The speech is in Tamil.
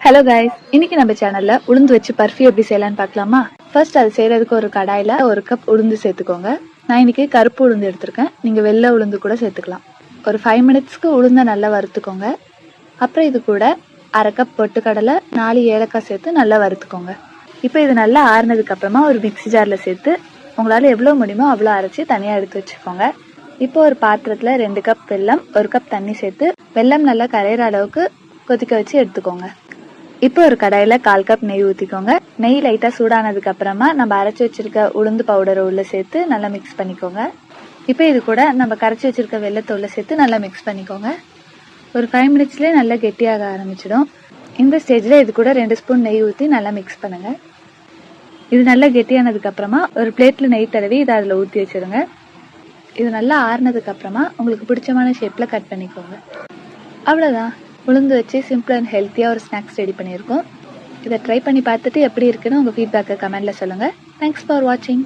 ஹலோ கைஸ், இன்னைக்கு நம்ம சேனல்ல உளுந்து வச்சு பர்ஃபி எப்படி செய்யலாம்னு பார்க்கலாமா? ஃபர்ஸ்ட் அது செய்யறதுக்கு ஒரு கடாயில 1 கப் உளுந்து சேர்த்துக்கோங்க. நான் இன்னைக்கு கருப்பு உளுந்து எடுத்திருக்கேன். நீங்க வெள்ளை உளுந்து கூட சேர்த்துக்கலாம். ஒரு 5 மினிட்ஸ்க்கு உளுந்த நல்லா வறுத்துக்கோங்க. அப்புறம் இது கூட 1/2 கப் பொட்டுக்கடலை, 4 ஏலக்காய் சேர்த்து நல்லா வறுத்துக்கோங்க. இப்போ இது நல்லா ஆறுனதுக்கு அப்புறமா ஒரு மிக்ஸி ஜார்ல சேர்த்து உங்களால எவ்வளவு முடியுமோ அவ்வளோ அரைச்சி தனியா எடுத்து வச்சுக்கோங்க. இப்போ ஒரு பாத்திரத்துல 2 கப் வெல்லம், 1 கப் தண்ணி சேர்த்து வெல்லம் நல்லா கரையிற அளவுக்கு கொதிக்க வச்சு எடுத்துக்கோங்க. இப்போ ஒரு கடாயில 1/4 கப் நெய் ஊற்றிக்கோங்க. நெய் லைட்டாக சூடானதுக்கு அப்புறமா நம்ம அரைச்சி வச்சிருக்க உளுந்து பவுடரை உள்ள சேர்த்து நல்லா மிக்ஸ் பண்ணிக்கோங்க. இப்போ இது கூட நம்ம கரைச்சி வச்சிருக்க வெள்ளத்தை உள்ள சேர்த்து நல்லா மிக்ஸ் பண்ணிக்கோங்க. ஒரு 5 மினிட்ஸ்லேயே நல்லா கெட்டியாக ஆரம்பிச்சிடும். இந்த ஸ்டேஜில் இது கூட 2 ஸ்பூன் நெய் ஊற்றி நல்லா மிக்ஸ் பண்ணுங்க. இது நல்லா கெட்டியானதுக்கு அப்புறமா ஒரு பிளேட்ல நெய் தடவி இதை அதில் ஊற்றி வச்சிருங்க. இது நல்லா ஆறுனதுக்கு அப்புறமா உங்களுக்கு பிடிச்சமான ஷேப்ல கட் பண்ணிக்கோங்க. அவ்வளோதான், உளுந்து வச்சு சிம்பிள் அண்ட் ஹெல்த்தியாக ஒரு ஸ்நாக்ஸ் ரெடி பண்ணியிருக்கோம். இதை ட்ரை பண்ணி பார்த்துட்டு எப்படி இருக்குன்னு உங்கள் ஃபீட்பேக்கை கமெண்ட்டில் சொல்லுங்கள். தேங்க்ஸ் ஃபார் வாட்சிங்.